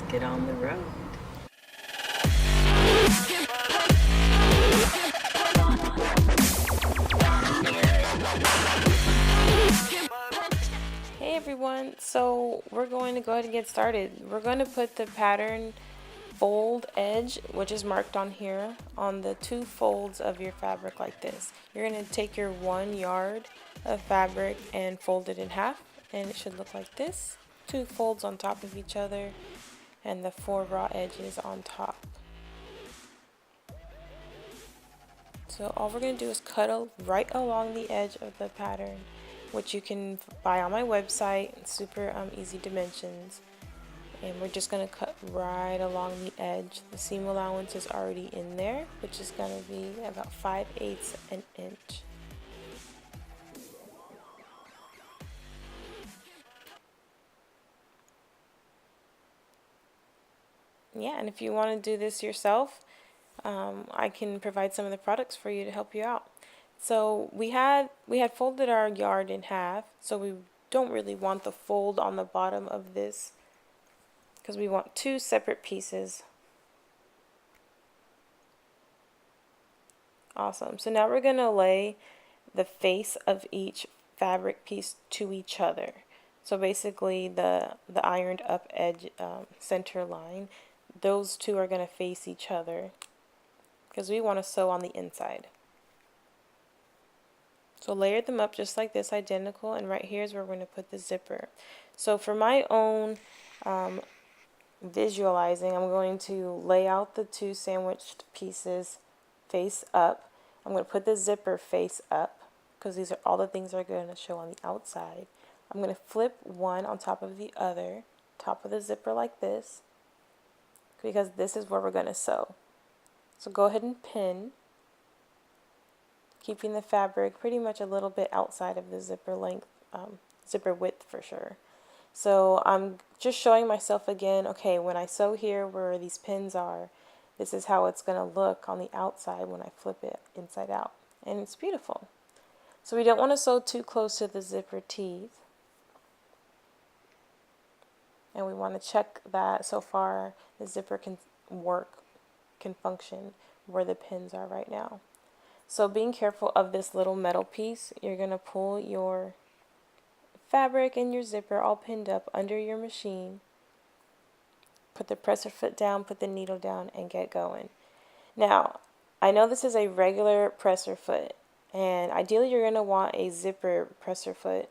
get on the road. Hey everyone, so we're going to go ahead and get started. We're going to put the pattern fold edge, which is marked on here, on the two folds of your fabric like this. You're going to take your 1 yard of fabric and fold it in half, and it should look like this. Two folds on top of each other and the 4 raw edges on top. So all we're going to do is cut right along the edge of the pattern, which you can buy on my website. Super easy dimensions. And we're just going to cut right along the edge. The seam allowance is already in there, which is going to be about 5/8 an inch. Yeah, and if you want to do this yourself, I can provide some of the products for you to help you out. So we had folded our yard in half, so we don't really want the fold on the bottom of this because we want 2 separate pieces. Awesome. So now we're going to lay the face of each fabric piece to each other. So basically the ironed up edge center line, those two are going to face each other because we want to sew on the inside. So layer them up just like this, identical, and right here is where we're going to put the zipper. So for my own visualizing, I'm going to lay out the 2 sandwiched pieces face up. I'm going to put the zipper face up because these are all the things that are going to show on the outside. I'm going to flip one on top of the other, top of the zipper like this, because this is where we're going to sew. So go ahead and pin, keeping the fabric pretty much a little bit outside of the zipper length, zipper width for sure. So I'm just showing myself again, okay, when I sew here where these pins are, this is how it's going to look on the outside when I flip it inside out. And it's beautiful. So we don't want to sew too close to the zipper teeth. And we want to check that so far the zipper can work, can function where the pins are right now. So being careful of this little metal piece, you're going to pull your fabric and your zipper all pinned up under your machine. Put the presser foot down, put the needle down, and get going. Now, I know this is a regular presser foot, and ideally you're going to want a zipper presser foot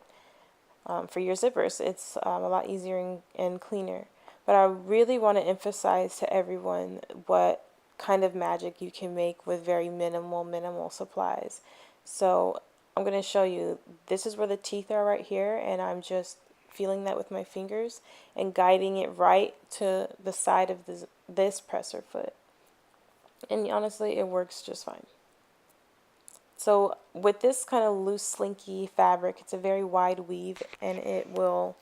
for your zippers. It's a lot easier and cleaner. But I really want to emphasize to everyone what kind of magic you can make with very minimal supplies. So I'm going to show you, this is where the teeth are right here, and I'm just feeling that with my fingers and guiding it right to the side of this presser foot. And honestly, it works just fine. So with this kind of loose, slinky fabric, it's a very wide weave, and it will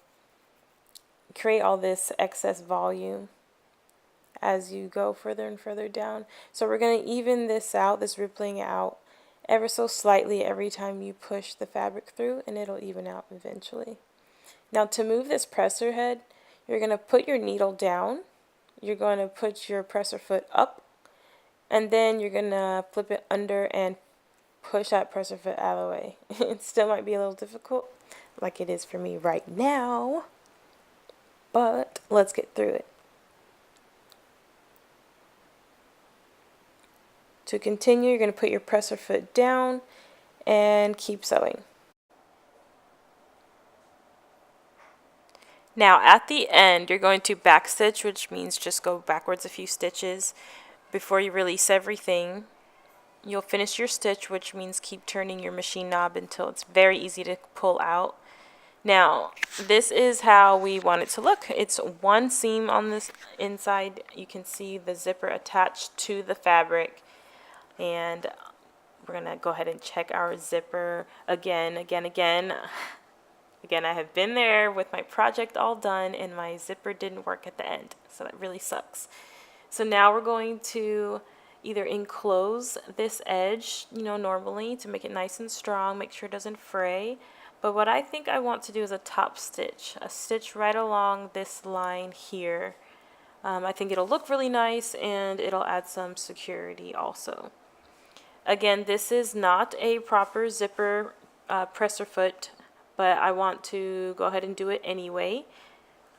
create all this excess volume as you go further and further down. So we're going to even this out, this rippling out, ever so slightly every time you push the fabric through, and it'll even out eventually. Now to move this presser head, you're going to put your needle down, you're going to put your presser foot up, and then you're going to flip it under and push that presser foot out of the way. It still might be a little difficult, like it is for me right now, but let's get through it. To continue, you're going to put your presser foot down and keep sewing. Now at the end, you're going to back stitch, which means just go backwards a few stitches before you release everything. You'll finish your stitch, which means keep turning your machine knob until it's very easy to pull out. Now, this is how we want it to look. It's one seam on this inside. You can see the zipper attached to the fabric. And we're going to go ahead and check our zipper again. Again, I have been there with my project all done, and my zipper didn't work at the end. So that really sucks. So now we're going to either enclose this edge, normally to make it nice and strong, make sure it doesn't fray. But what I think I want to do is a top stitch, a stitch right along this line here, I think it'll look really nice and it'll add some security also. Again, this is not a proper zipper presser foot, but I want to go ahead and do it anyway.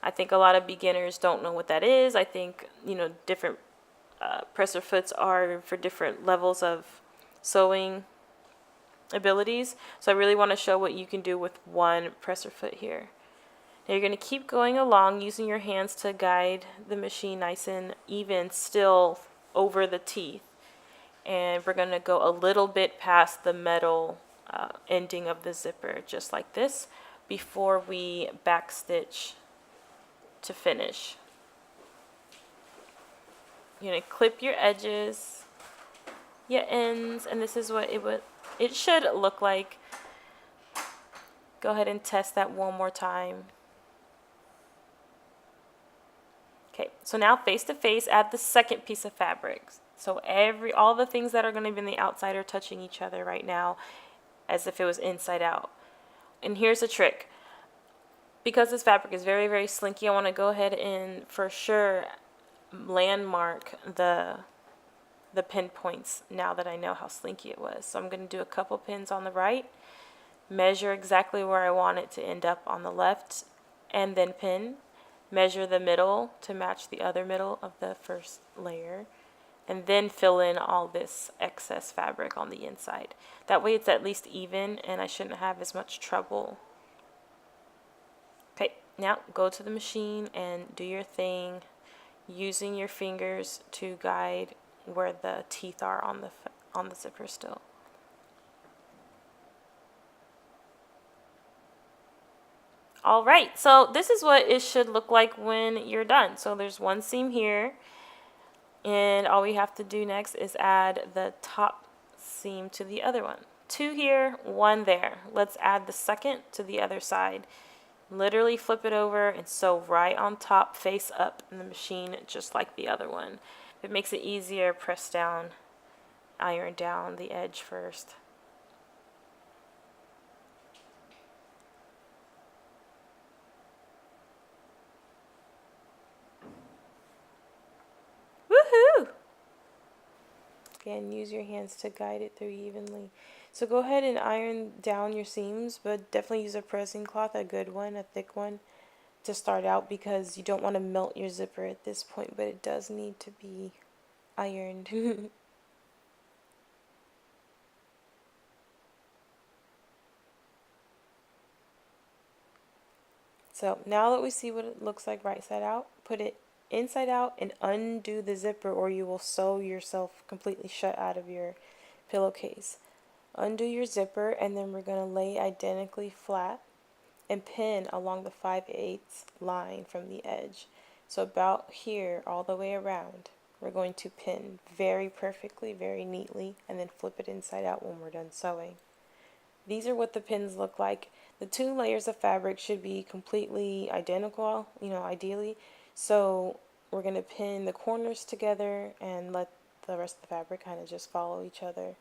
I think a lot of beginners don't know what that is. I think, different presser foots are for different levels of sewing abilities. So I really want to show what you can do with one presser foot here. Now you're going to keep going along using your hands to guide the machine nice and even still over the teeth. And we're going to go a little bit past the metal ending of the zipper, just like this, before we backstitch to finish. You're going to clip your edges, your ends, and this is what it should look like. Go ahead and test that one more time. Okay, so now face to face, add the second piece of fabric. So all the things that are going to be in the outside are touching each other right now as if it was inside out. And here's a trick. Because this fabric is very, very slinky, I want to go ahead and for sure landmark the pinpoints now that I know how slinky it was. So I'm going to do a couple pins on the right, measure exactly where I want it to end up on the left, and then pin. Measure the middle to match the other middle of the first layer, and then fill in all this excess fabric on the inside. That way it's at least even and I shouldn't have as much trouble. Okay, now go to the machine and do your thing using your fingers to guide where the teeth are on the zipper still. All right, so this is what it should look like when you're done. So there's one seam here, and all we have to do next is add the top seam to the other one. 2 here, 1 there. Let's add the second to the other side. Literally flip it over and sew right on top, face up in the machine, just like the other one. If it makes it easier, press down, iron down the edge first. Woohoo! Again, use your hands to guide it through evenly. So go ahead and iron down your seams, but definitely use a pressing cloth, a good one, a thick one, to start out, because you don't want to melt your zipper at this point, but it does need to be ironed. So now that we see what it looks like right side out, put it inside out and undo the zipper, or you will sew yourself completely shut out of your pillowcase. Undo your zipper, and then we're going to lay identically flat and pin along the 5/8 line from the edge. So about here all the way around, we're going to pin very perfectly, very neatly, and then flip it inside out when we're done sewing. These are what the pins look like. The 2 layers of fabric should be completely identical, ideally. So we're going to pin the corners together and let the rest of the fabric kind of just follow each other.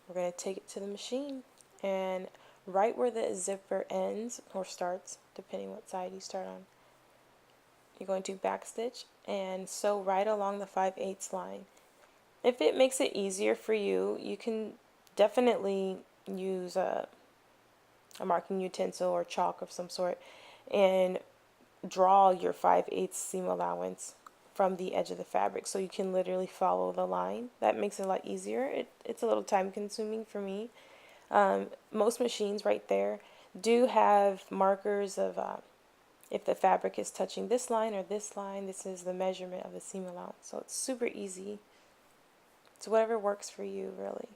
We're going to take it to the machine, and right where the zipper ends or starts, depending what side you start on, you're going to backstitch and sew right along the 5/8 line. If it makes it easier for you, you can definitely use a marking utensil or chalk of some sort and draw your 5/8 seam allowance from the edge of the fabric, so you can literally follow the line. That makes it a lot easier. It's a little time consuming for me. Most machines right there do have markers of if the fabric is touching this line or this line, this is the measurement of the seam allowance. So it's super easy. It's whatever works for you, really.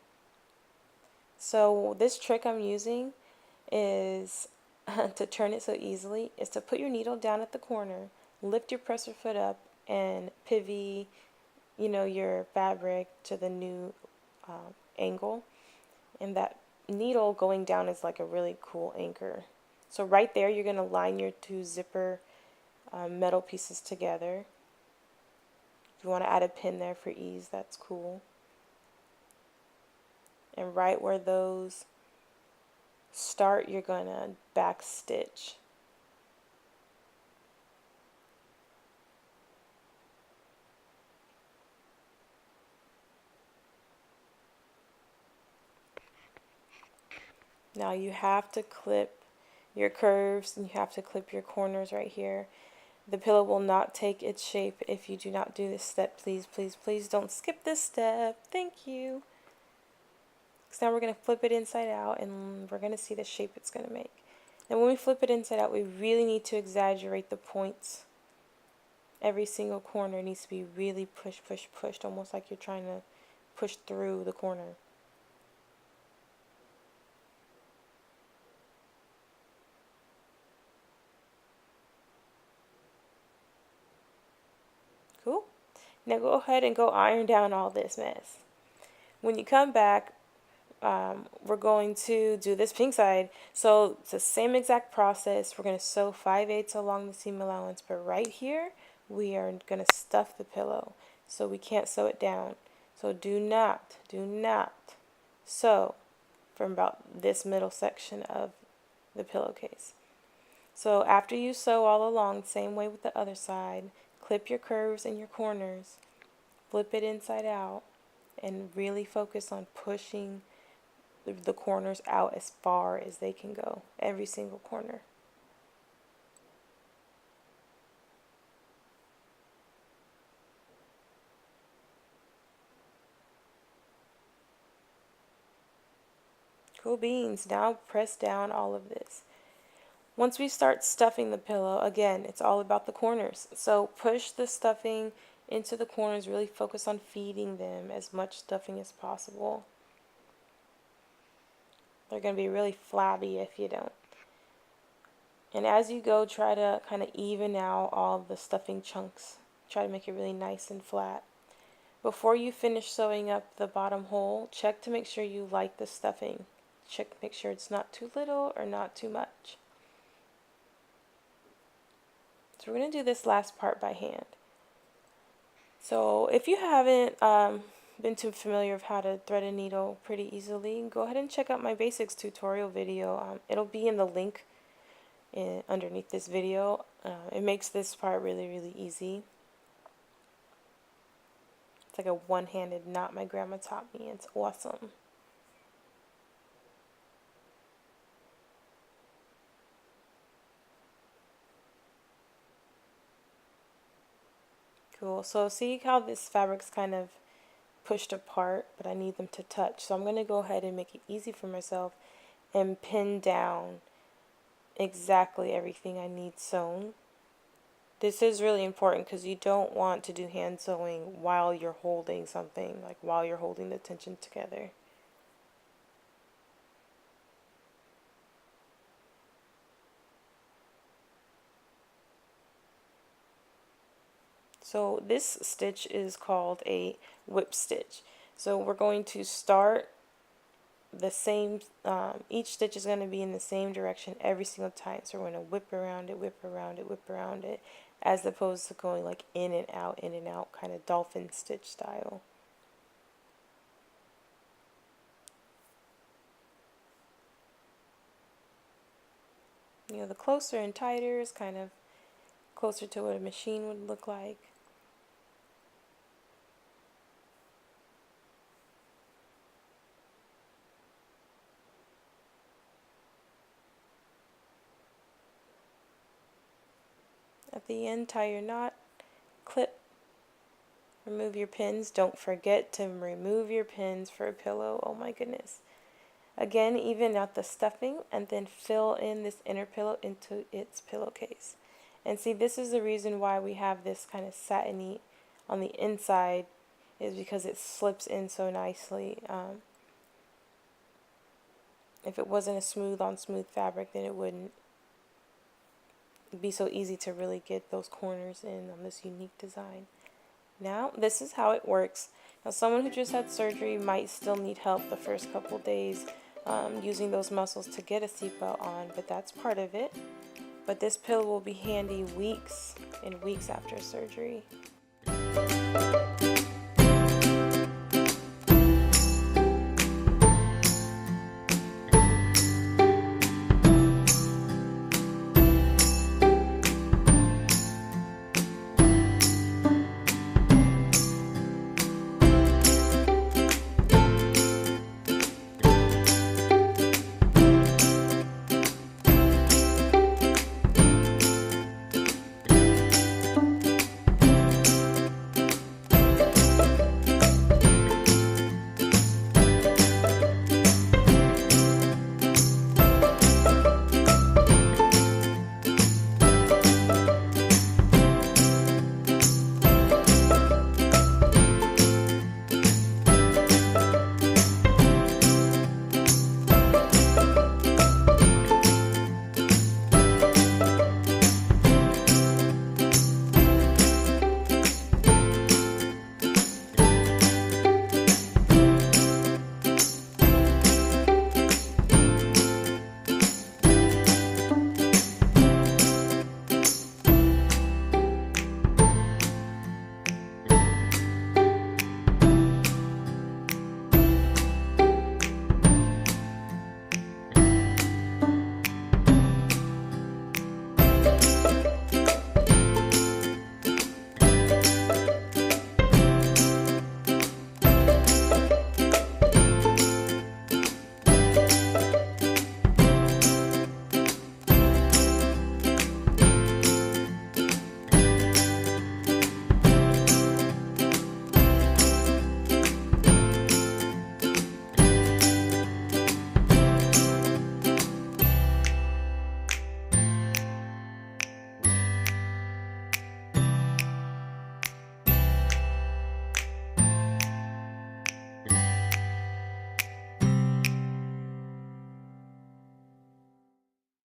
So this trick I'm using is to turn it so easily is to put your needle down at the corner, lift your presser foot up, and pivot, your fabric to the new angle. And that needle going down is like a really cool anchor. So right there, you're going to line your 2 zipper metal pieces together. If you want to add a pin there for ease, that's cool. And right where those start, you're going to back stitch. Now you have to clip your curves and you have to clip your corners right here. The pillow will not take its shape if you do not do this step. Please, please, please don't skip this step. Thank you. So now we're going to flip it inside out and we're going to see the shape it's going to make. And when we flip it inside out, we really need to exaggerate the points. Every single corner needs to be really pushed, almost like you're trying to push through the corner. Cool. Now go ahead and go iron down all this mess. When you come back, we're going to do this pink side. So it's the same exact process. We're going to sew 5/8 along the seam allowance, but right here we are going to stuff the pillow, so we can't sew it down. So do not sew from about this middle section of the pillowcase. So after you sew all along, same way with the other side, clip your curves and your corners, flip it inside out, and really focus on pushing the corners out as far as they can go, every single corner. Cool beans. Now press down all of this. Once we start stuffing the pillow, again, it's all about the corners. So push the stuffing into the corners, really focus on feeding them as much stuffing as possible. They're going to be really flabby if you don't. And as you go, try to kind of even out all the stuffing chunks. Try to make it really nice and flat. Before you finish sewing up the bottom hole, check to make sure you like the stuffing. Check to make sure it's not too little or not too much. So we're going to do this last part by hand. So if you haven't been too familiar with how to thread a needle pretty easily, go ahead and check out my basics tutorial video. It'll be in the link underneath this video. It makes this part really easy. It's like a one-handed knot my grandma taught me. It's awesome. Cool. So see how this fabric's kind of pushed apart, but I need them to touch. So I'm going to go ahead and make it easy for myself and pin down exactly everything I need sewn. This is really important because you don't want to do hand sewing while you're holding something, like while you're holding the tension together. So this stitch is called a whip stitch. So we're going to start the same, each stitch is going to be in the same direction every single time. So we're going to whip around it, whip around it, whip around it, as opposed to going like in and out, kind of dolphin stitch style. You know, the closer and tighter is kind of closer to what a machine would look like. At the end, tie your knot, clip, remove your pins. Don't forget to remove your pins for a pillow. Oh my goodness. Again, even out the stuffing and then fill in this inner pillow into its pillowcase. And see, this is the reason why we have this kind of satiny on the inside, is because it slips in so nicely. If it wasn't a smooth on smooth fabric, then it wouldn't be so easy to really get those corners in on this unique design. Now, this is how it works. Now, someone who just had surgery might still need help the first couple days using those muscles to get a seatbelt on, but that's part of it. But this pillow will be handy weeks and weeks after surgery.